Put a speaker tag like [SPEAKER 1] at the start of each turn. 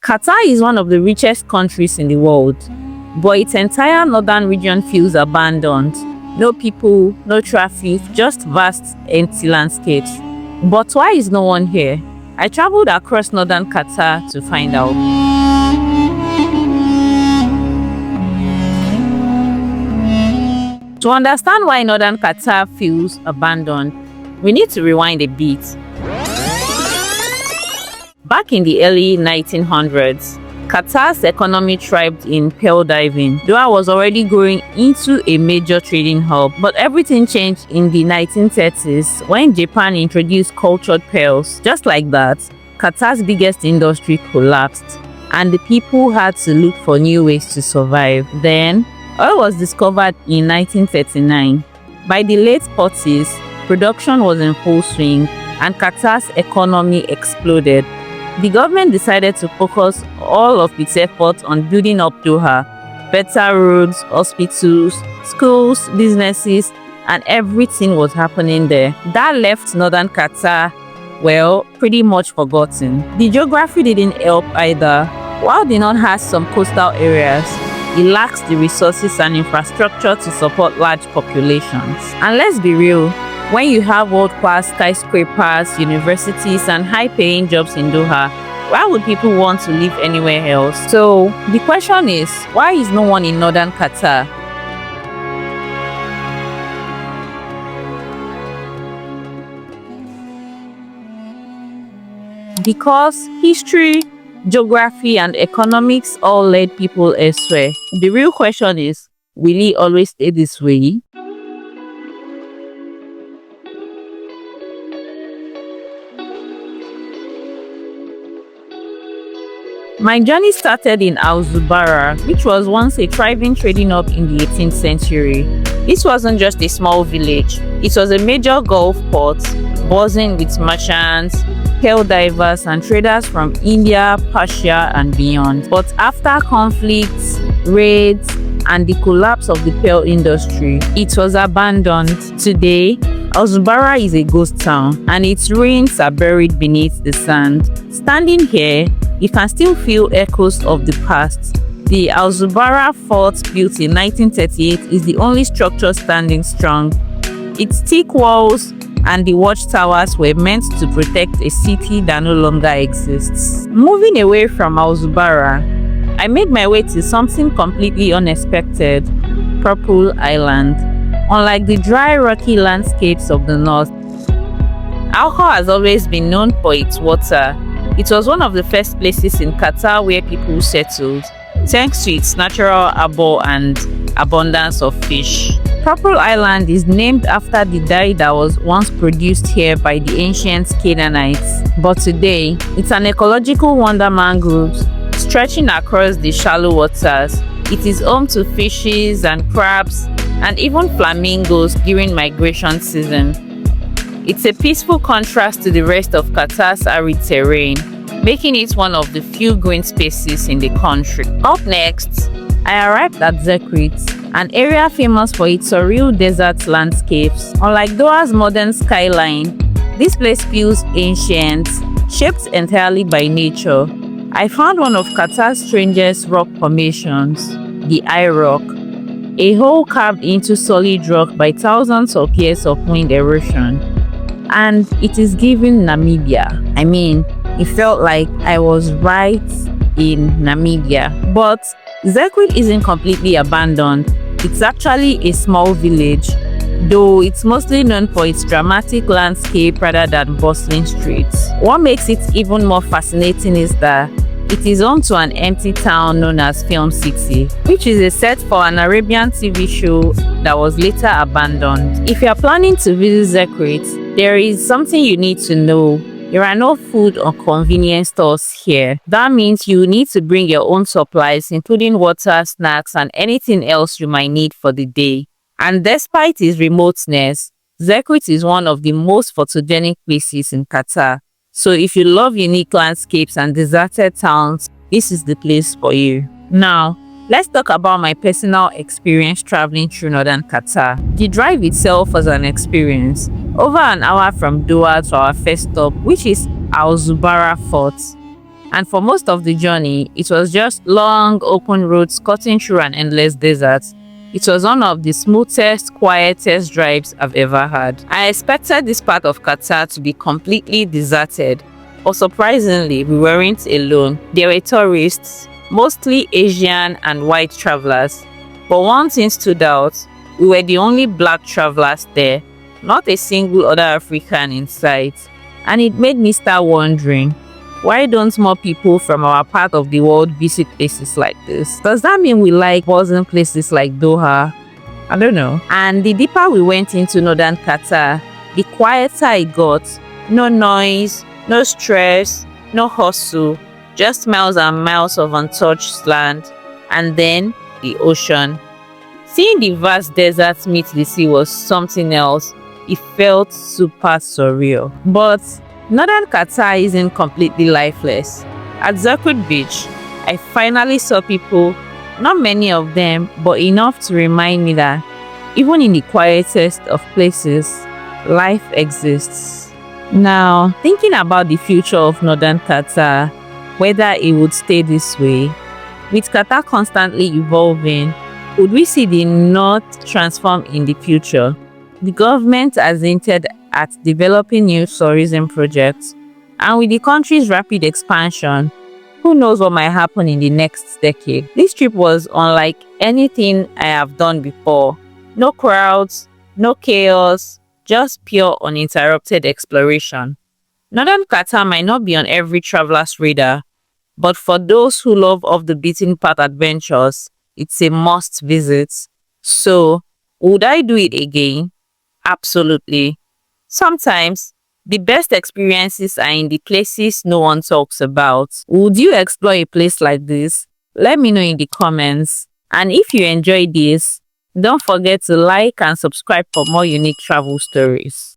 [SPEAKER 1] Qatar is one of the richest countries in the world, but its entire northern region feels abandoned. No people, no traffic, just vast, empty landscapes. But why is no one here? I traveled across northern Qatar to find out. To understand why northern Qatar feels abandoned, we need to rewind a bit. Back in the early 1900s, Qatar's economy thrived in pearl diving. Doha was already growing into a major trading hub, but everything changed in the 1930s when Japan introduced cultured pearls. Just like that, Qatar's biggest industry collapsed, and the people had to look for new ways to survive. Then, oil was discovered in 1939. By the late 40s, production was in full swing, and Qatar's economy exploded. The government decided to focus all of its efforts on building up Doha. Better roads, hospitals, schools, businesses, and everything was happening there. That left northern Qatar, well, pretty much forgotten. The geography didn't help either. While the north has some coastal areas, it lacks the resources and infrastructure to support large populations. And let's be real, when you have world-class skyscrapers, universities, and high-paying jobs in Doha, why would people want to live anywhere else? So, the question is, why is no one in northern Qatar? Because history, geography, and economics all led people elsewhere. The real question is, will it always stay this way? My journey started in Zubarah, which was once a thriving trading hub in the 18th century. This wasn't just a small village, it was a major Gulf port, buzzing with merchants, pearl divers, and traders from India, Persia, and beyond. But after conflicts, raids, and the collapse of the pearl industry, it was abandoned. Today, Zubarah is a ghost town, and its ruins are buried beneath the sand. Standing here, you can still feel echoes of the past. The Zubarah Fort, built in 1938, is the only structure standing strong. Its thick walls and the watchtowers were meant to protect a city that no longer exists. Moving away from Zubarah, I made my way to something completely unexpected: Purple Island. Unlike the dry, rocky landscapes of the north, Alcohol has always been known for its water. It was one of the first places in Qatar where people settled, thanks to its natural harbor and abundance of fish. Purple Island is named after the dye that was once produced here by the ancient Canaanites, but today it's an ecological wonder mangroves stretching across the shallow waters. It is home to fishes and crabs and even flamingos during migration season. It's a peaceful contrast to the rest of Qatar's arid terrain, making it one of the few green spaces in the country. Up next, I arrived at Zekreet, an area famous for its surreal desert landscapes. Unlike Doha's modern skyline, this place feels ancient, shaped entirely by nature. I found one of Qatar's strangest rock formations, the Eye Rock, a hole carved into solid rock by thousands of years of wind erosion. And it is giving Namibia. I mean, it felt like I was right in Namibia. But Zekreet isn't completely abandoned. It's actually a small village, though it's mostly known for its dramatic landscape rather than bustling streets. What makes it even more fascinating is that it is home to an empty town known as Film City, which is a set for an Arabian TV show that was later abandoned. If you are planning to visit Zekreet, there is something you need to know. There are no food or convenience stores here. That means you need to bring your own supplies, including water, snacks, and anything else you might need for the day. And despite its remoteness, Zekreet is one of the most photogenic places in Qatar. So if you love unique landscapes and deserted towns, this is the place for you. Now, let's talk about my personal experience traveling through northern Qatar. The drive itself was an experience. Over an hour from Doha to our first stop, which is Zubarah Fort. And for most of the journey, it was just long, open roads cutting through an endless desert. It was one of the smoothest, quietest drives I've ever had. I expected this part of Qatar to be completely deserted, but surprisingly, we weren't alone. There were tourists, mostly Asian and white travelers. But one thing stood out: we were the only black travelers there, not a single other African in sight. And it made me start wondering, why don't more people from our part of the world visit places like this? Does that mean we like buzzing places like Doha? I don't know. And the deeper we went into Northern Qatar, the quieter it got. No noise, no stress, no hustle, just miles and miles of untouched land. And then the ocean. Seeing the vast desert meet the sea was something else. It felt super surreal. But Northern Qatar isn't completely lifeless. At Zekreet Beach, I finally saw people, not many of them, but enough to remind me that even in the quietest of places, life exists. Now, thinking about the future of Northern Qatar, whether it would stay this way, with Qatar constantly evolving, would we see the North transform in the future? The government has hinted at developing new tourism projects, and with the country's rapid expansion, who knows what might happen in the next decade. This trip was unlike anything I have done before. No crowds, no chaos, just pure uninterrupted exploration. Northern Qatar might not be on every traveler's radar, but for those who love off the beaten path adventures, it's a must visit. So, would I do it again? Absolutely. Sometimes, the best experiences are in the places no one talks about. Would you explore a place like this? Let me know in the comments. And if you enjoyed this, don't forget to like and subscribe for more unique travel stories.